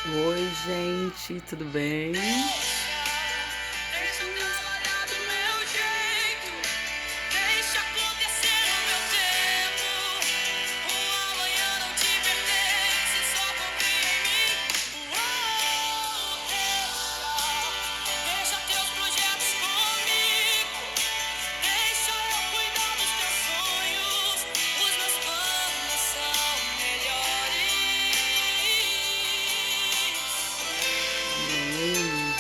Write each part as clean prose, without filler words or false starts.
Oi, gente, tudo bem? Deixa Deus olhar do meu jeito, deixa acontecer no meu tempo. O amanhã não te pertence, só confia em mim. Deixa teus projetos comigo, deixa eu cuidar dos teus sonhos. Os meus planos são melhores. Amém.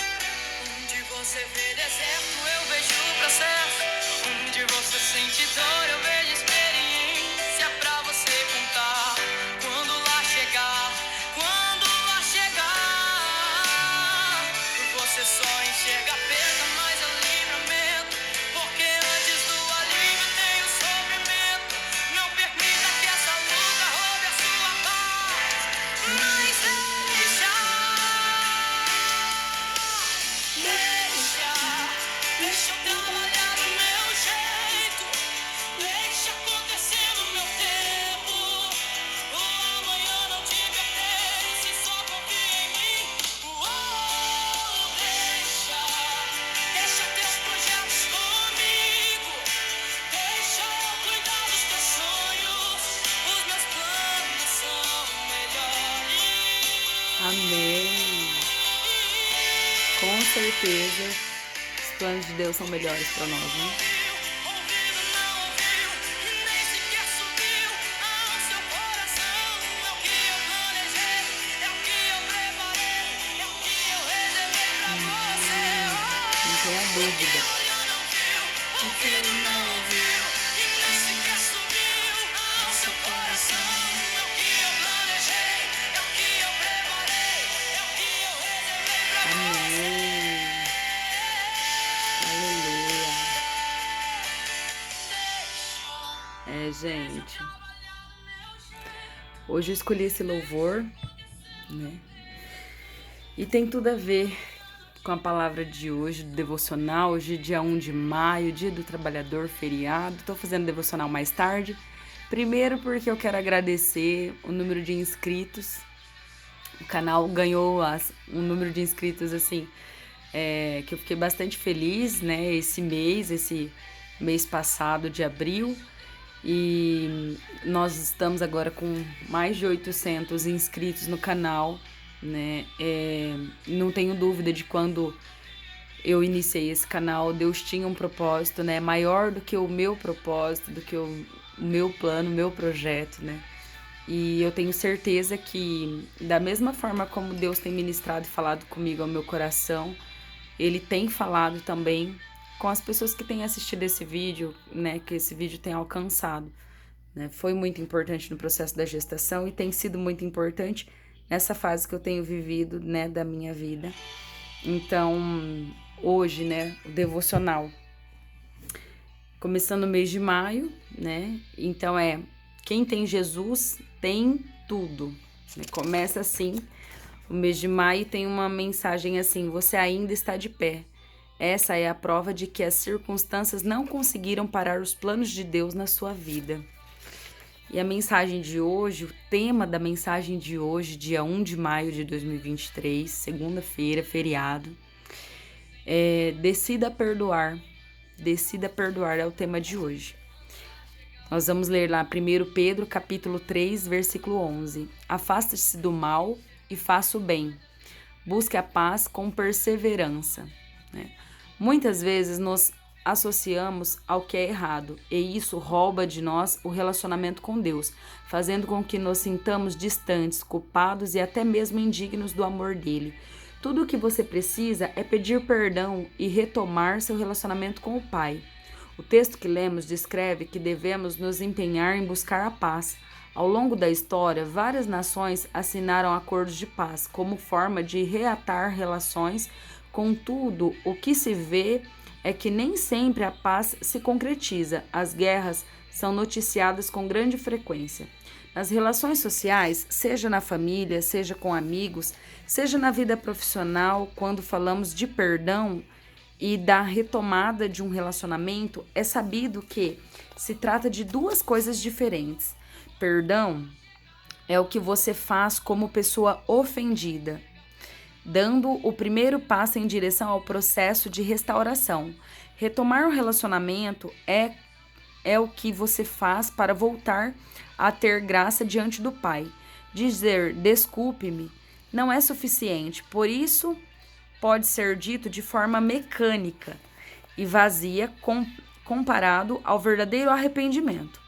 Onde você vê deserto, eu vejo processo. Onde você sente dor, eu vejo experiência pra você contar. Quando lá chegar, você só enxerga a perda, mas é o livramento. Porque antes do alívio tem o sofrimento. Não permita que essa luta roube a sua paz. Mas deixa eu trabalhar do meu jeito, deixa acontecer no meu tempo. O amanhã não te pertence, só confia em mim. Deixa teus projetos comigo, deixa eu cuidar dos teus sonhos. Os meus planos são melhores. Amém. Com certeza, os planos de Deus são melhores para nós, né? Ouvido não ouviu e nem sequer subiu ao seu coração. É o que eu planejei, é o que eu preparei, é o que eu reservei pra você. Não tenha dúvida. Olho não viu, ouvido não ouviu e nem sequer subiu ao seu coração. É o que eu planejei, é o que eu preparei, é o que eu reservei pra você. Amém. Aleluia. Gente, hoje eu escolhi esse louvor, né? E tem tudo a ver com a palavra de hoje, do devocional. Hoje, dia 1 de maio, dia do trabalhador, feriado. Tô fazendo devocional mais tarde. Primeiro porque eu quero agradecer o número de inscritos. O canal ganhou um número de inscritos, assim, que eu fiquei bastante feliz, né? Esse mês passado, de abril. E nós estamos agora com mais de 800 inscritos no canal, né? Não tenho dúvida de quando eu iniciei esse canal, Deus tinha um propósito, né? Maior do que o meu propósito, do que o meu plano, o meu projeto, né? E eu tenho certeza que, da mesma forma como Deus tem ministrado e falado comigo ao meu coração, Ele tem falado também com as pessoas que têm assistido esse vídeo, né? Que esse vídeo tem alcançado, né? Foi muito importante no processo da gestação e tem sido muito importante nessa fase que eu tenho vivido, né? Da minha vida. Então, hoje, né? O devocional. Começando o mês de maio, né? Então quem tem Jesus tem tudo. Começa assim, o mês de maio tem uma mensagem assim: você ainda está de pé. Essa é a prova de que as circunstâncias não conseguiram parar os planos de Deus na sua vida. E a mensagem de hoje, o tema da mensagem de hoje, dia 1 de maio de 2023, segunda-feira, feriado, decida perdoar. Decida perdoar é o tema de hoje. Nós vamos ler lá 1 Pedro, capítulo 3, versículo 11. Afasta-se do mal e faça o bem. Busque a paz com perseverança. Né? Muitas vezes nos associamos ao que é errado e isso rouba de nós o relacionamento com Deus, fazendo com que nos sintamos distantes, culpados e até mesmo indignos do amor dele. Tudo o que você precisa é pedir perdão e retomar seu relacionamento com o Pai. O texto que lemos descreve que devemos nos empenhar em buscar a paz. Ao longo da história, várias nações assinaram acordos de paz como forma de reatar relações. Contudo, o que se vê é que nem sempre a paz se concretiza. As guerras são noticiadas com grande frequência. Nas relações sociais, seja na família, seja com amigos, seja na vida profissional, quando falamos de perdão e da retomada de um relacionamento, é sabido que se trata de duas coisas diferentes. Perdão é o que você faz como pessoa ofendida. dando o primeiro passo em direção ao processo de restauração. Retomar o relacionamento é o que você faz para voltar a ter graça diante do Pai. Dizer desculpe-me não é suficiente, por isso pode ser dito de forma mecânica e vazia comparado ao verdadeiro arrependimento.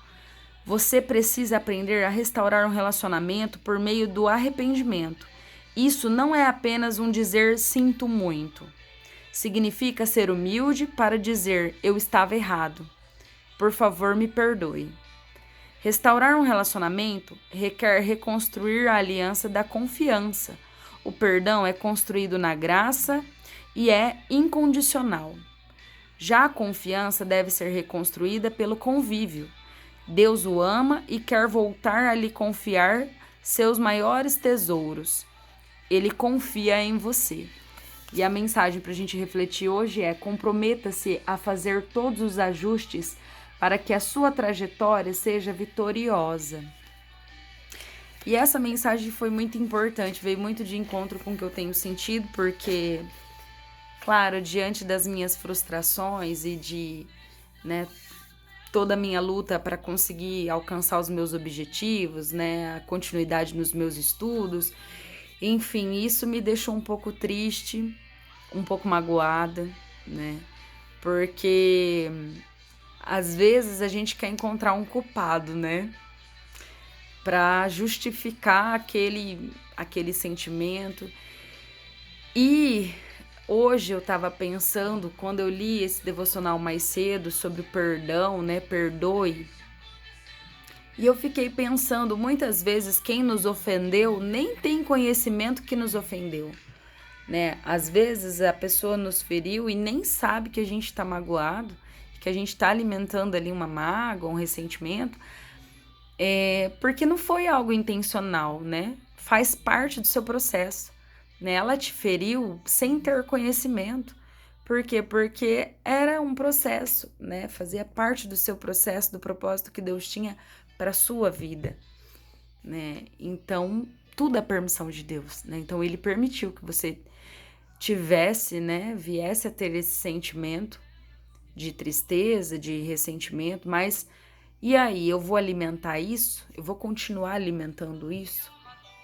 Você precisa aprender a restaurar um relacionamento por meio do arrependimento. Isso não é apenas um dizer sinto muito. Significa ser humilde para dizer eu estava errado. Por favor, me perdoe. Restaurar um relacionamento requer reconstruir a aliança da confiança. O perdão é construído na graça e é incondicional. Já a confiança deve ser reconstruída pelo convívio. Deus o ama e quer voltar a lhe confiar seus maiores tesouros. Ele confia em você. E a mensagem para a gente refletir hoje é: comprometa-se a fazer todos os ajustes para que a sua trajetória seja vitoriosa. E essa mensagem foi muito importante, veio muito de encontro com o que eu tenho sentido, porque, claro, diante das minhas frustrações e de, toda a minha luta para conseguir alcançar os meus objetivos, a continuidade nos meus estudos, enfim, isso me deixou um pouco triste, um pouco magoada, porque às vezes a gente quer encontrar um culpado, para justificar aquele sentimento. E hoje eu estava pensando, quando eu li esse devocional mais cedo sobre o perdão, perdoe. E eu fiquei pensando, muitas vezes quem nos ofendeu nem tem conhecimento que nos ofendeu, Às vezes a pessoa nos feriu e nem sabe que a gente está magoado, que a gente está alimentando ali uma mágoa, um ressentimento, porque não foi algo intencional, Faz parte do seu processo, Ela te feriu sem ter conhecimento. Por quê? Porque era um processo, Fazia parte do seu processo, do propósito que Deus tinha para a sua vida, Então, tudo é permissão de Deus, Então, Ele permitiu que você tivesse, viesse a ter esse sentimento de tristeza, de ressentimento, mas e aí, eu vou alimentar isso? Eu vou continuar alimentando isso?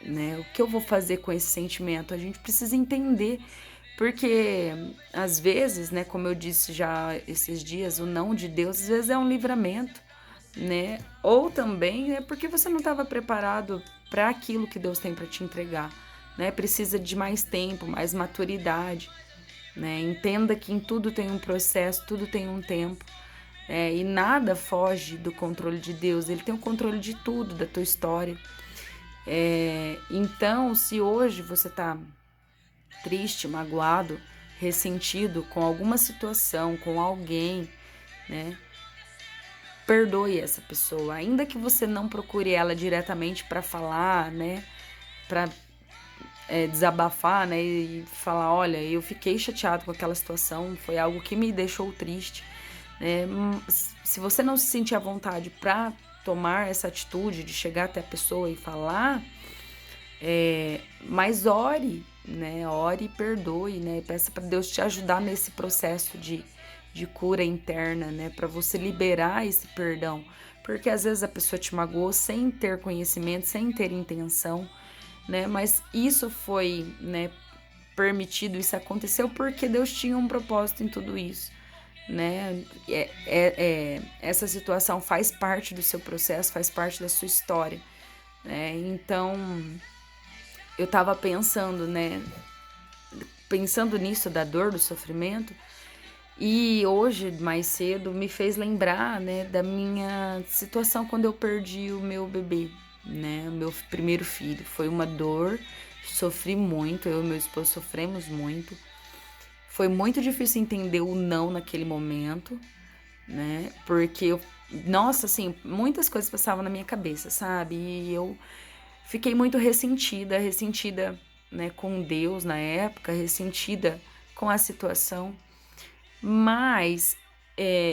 O que eu vou fazer com esse sentimento? A gente precisa entender, porque às vezes, como eu disse já esses dias, o não de Deus às vezes é um livramento, Ou também é porque você não estava preparado para aquilo que Deus tem para te entregar, Precisa de mais tempo, mais maturidade, Entenda que em tudo tem um processo, tudo tem um tempo, e nada foge do controle de Deus. Ele tem o controle de tudo, da tua história. Então, se hoje você está triste, magoado, ressentido com alguma situação, com alguém, perdoe essa pessoa, ainda que você não procure ela diretamente para falar, para desabafar, e falar, olha, eu fiquei chateado com aquela situação, foi algo que me deixou triste, Se você não se sentir à vontade para tomar essa atitude de chegar até a pessoa e falar, mas ore, ore e perdoe, peça para Deus te ajudar nesse processo de cura interna, para você liberar esse perdão, porque às vezes a pessoa te magoou sem ter conhecimento, sem ter intenção, mas isso foi, permitido, isso aconteceu porque Deus tinha um propósito em tudo isso, essa situação faz parte do seu processo, faz parte da sua história, Então eu estava pensando, pensando nisso da dor, do sofrimento, e hoje, mais cedo, me fez lembrar, da minha situação quando eu perdi o meu bebê, o meu primeiro filho. Foi uma dor, sofri muito, eu e meu esposo sofremos muito. Foi muito difícil entender o não naquele momento, porque nossa, assim, muitas coisas passavam na minha cabeça, sabe? E eu fiquei muito ressentida, com Deus na época, ressentida com a situação. Mas,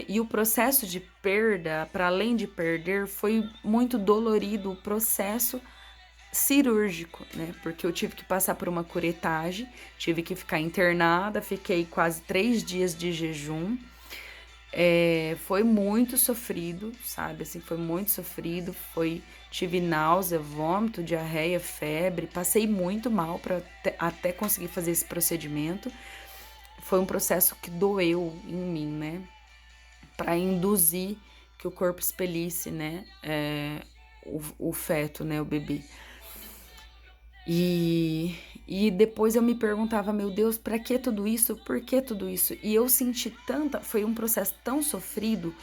e o processo de perda, para além de perder, foi muito dolorido o processo cirúrgico, né? Porque eu tive que passar por uma curetagem, tive que ficar internada, fiquei quase 3 dias de jejum. Foi muito sofrido, sabe? Assim, foi muito sofrido. Tive náusea, vômito, diarreia, febre. Passei muito mal para até conseguir fazer esse procedimento. Foi um processo que doeu em mim, né? Para induzir que o corpo expelisse, né? O feto, né? O bebê. E depois eu me perguntava, meu Deus, para que tudo isso? Por que tudo isso? E eu senti foi um processo tão sofrido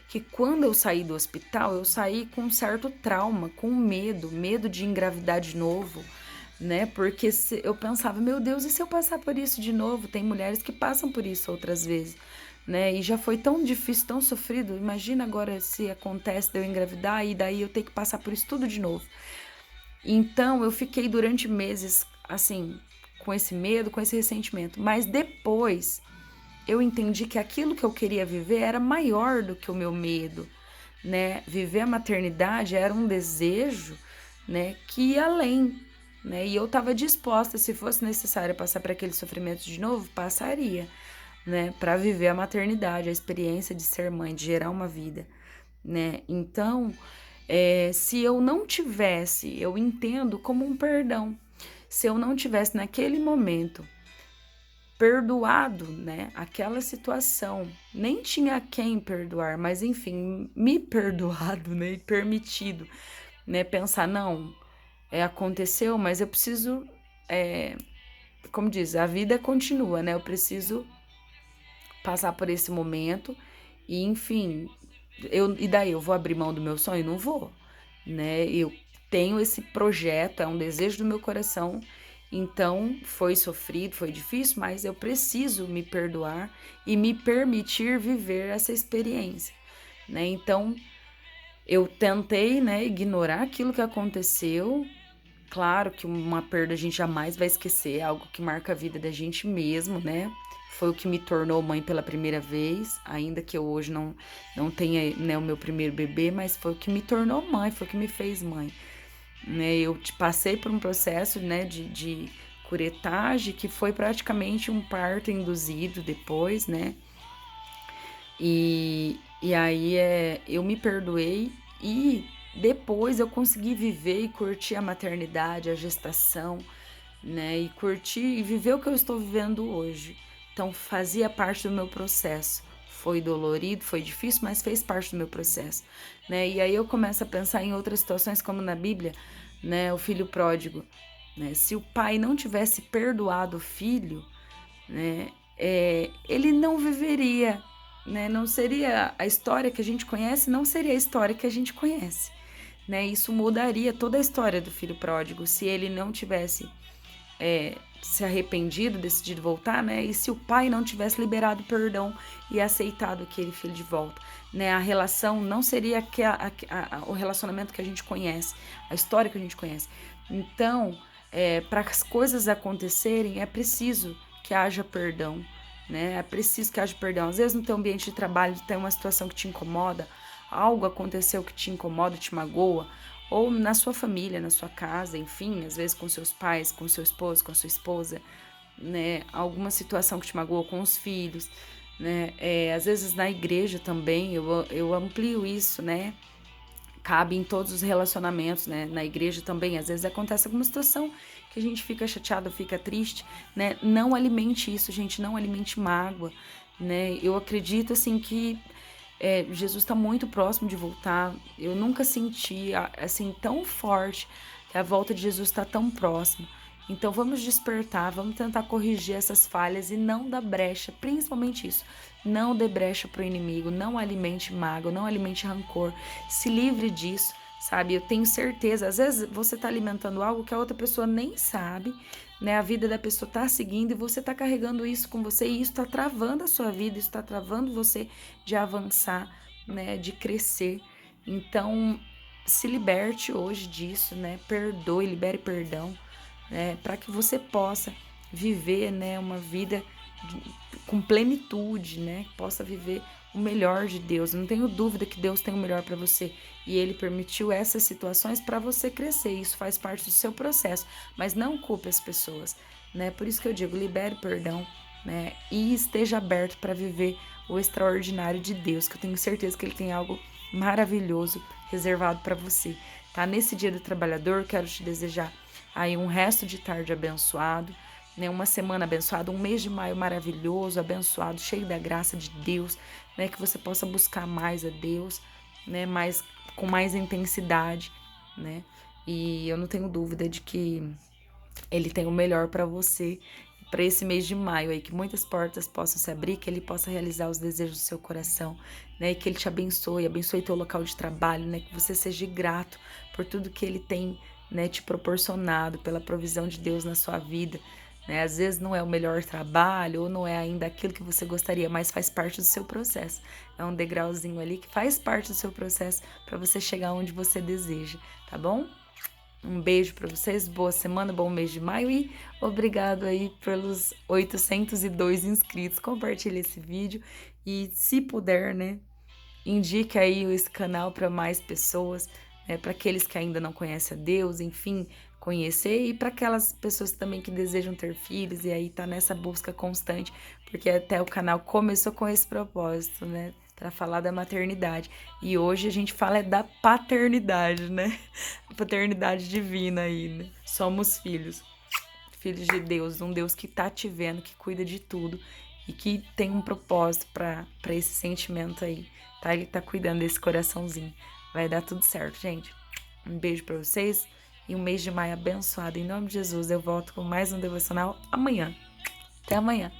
que quando eu saí do hospital, eu saí com um certo trauma, com medo de engravidar de novo, né? Porque eu pensava, meu Deus, e se eu passar por isso de novo? Tem mulheres que passam por isso outras vezes, né? E já foi tão difícil, tão sofrido. Imagina agora se acontece de eu engravidar e daí eu ter que passar por isso tudo de novo. Então, eu fiquei durante meses, assim, com esse medo, com esse ressentimento. Mas depois, eu entendi que aquilo que eu queria viver era maior do que o meu medo, né? Viver a maternidade era um desejo, né, que ia além, né? E eu estava disposta, se fosse necessário passar por aquele sofrimento de novo, passaria, né? Para viver a maternidade, a experiência de ser mãe, de gerar uma vida, né? Então, se eu não tivesse, eu entendo como um perdão. Se eu não tivesse naquele momento perdoado, né, aquela situação, nem tinha quem perdoar, mas enfim, me perdoado, né, e permitido, né, pensar, não, aconteceu, mas eu preciso, como diz, a vida continua, né, eu preciso passar por esse momento e, enfim, e daí eu vou abrir mão do meu sonho? Não vou, né? Eu tenho esse projeto, é um desejo do meu coração, então foi sofrido, foi difícil, mas eu preciso me perdoar e me permitir viver essa experiência, né? Então eu tentei, né, ignorar aquilo que aconteceu. Claro que uma perda a gente jamais vai esquecer, é algo que marca a vida da gente mesmo, né? Foi o que me tornou mãe pela primeira vez, ainda que eu hoje não tenha, né, o meu primeiro bebê, mas foi o que me tornou mãe, foi o que me fez mãe, né? Eu passei por um processo, né, de curetagem, que foi praticamente um parto induzido depois, né? E aí eu me perdoei e depois eu consegui viver e curtir a maternidade, a gestação, né? E curtir e viver o que eu estou vivendo hoje. Então fazia parte do meu processo. Foi dolorido, foi difícil, mas fez parte do meu processo, né? E aí eu começo a pensar em outras situações, como na Bíblia, né? O filho pródigo, né? Se o pai não tivesse perdoado o filho, né? Ele não viveria, né? Não seria a história que a gente conhece, não seria a história que a gente conhece, né? Isso mudaria toda a história do filho pródigo se ele não tivesse se arrependido, decidido voltar, né? E se o pai não tivesse liberado perdão e aceitado aquele filho de volta, né? A relação não seria o relacionamento que a gente conhece, a história que a gente conhece. Então, para as coisas acontecerem, é preciso que haja perdão, né? É preciso que haja perdão. Às vezes no teu ambiente de trabalho tem uma situação que te incomoda, algo aconteceu que te incomoda, te magoa, ou na sua família, na sua casa, enfim, às vezes com seus pais, com seu esposo, com sua esposa, né? Alguma situação que te magoa com os filhos, né? Às vezes na igreja também, eu amplio isso, né? Cabe em todos os relacionamentos, né? Na igreja também, às vezes acontece alguma situação que a gente fica chateado, fica triste, né? Não alimente isso, gente, não alimente mágoa, né? Eu acredito, assim, que Jesus está muito próximo de voltar. Eu nunca senti, assim, tão forte que a volta de Jesus está tão próxima. Então vamos despertar, vamos tentar corrigir essas falhas e não dar brecha, principalmente isso. Não dê brecha para o inimigo, não alimente mágoa, não alimente rancor. Se livre disso, sabe? Eu tenho certeza, às vezes você está alimentando algo que a outra pessoa nem sabe, né? A vida da pessoa está seguindo e você está carregando isso com você e isso está travando a sua vida, isso está travando você de avançar, né? De crescer. Então, se liberte hoje disso, né? Perdoe, libere perdão, né? Para que você possa viver, né? Uma vida com plenitude, né? Possa viver o melhor de Deus. Não tenho dúvida que Deus tem o melhor para você. E Ele permitiu essas situações para você crescer. Isso faz parte do seu processo. Mas não culpe as pessoas, né? Por isso que eu digo, libere perdão, né? E esteja aberto para viver o extraordinário de Deus, que eu tenho certeza que Ele tem algo maravilhoso reservado para você, tá? Nesse Dia do Trabalhador, quero te desejar aí um resto de tarde abençoado, né? Uma semana abençoada, um mês de maio maravilhoso, abençoado, cheio da graça de Deus, né? Que você possa buscar mais a Deus, né? Com mais intensidade, né? E eu não tenho dúvida de que Ele tem o melhor para você, para esse mês de maio aí, que muitas portas possam se abrir, que Ele possa realizar os desejos do seu coração, né? E que Ele te abençoe teu local de trabalho, né? Que você seja grato por tudo que Ele tem, né, te proporcionado, pela provisão de Deus na sua vida, né? Às vezes não é o melhor trabalho, ou não é ainda aquilo que você gostaria, mas faz parte do seu processo. É um degrauzinho ali que faz parte do seu processo para você chegar onde você deseja, tá bom? Um beijo para vocês, boa semana, bom mês de maio e obrigado aí pelos 802 inscritos. Compartilhe esse vídeo e, se puder, né, indique aí esse canal para mais pessoas, né, para aqueles que ainda não conhecem a Deus, enfim, conhecer, e para aquelas pessoas também que desejam ter filhos e aí tá nessa busca constante, porque até o canal começou com esse propósito, né, para falar da maternidade. E hoje a gente fala da paternidade, né? A paternidade divina aí, né? Somos filhos de Deus, um Deus que tá te vendo, que cuida de tudo e que tem um propósito para esse sentimento aí, tá? Ele tá cuidando desse coraçãozinho. Vai dar tudo certo, gente. Um beijo para vocês e um mês de maio abençoado. Em nome de Jesus, eu volto com mais um devocional amanhã. Até amanhã.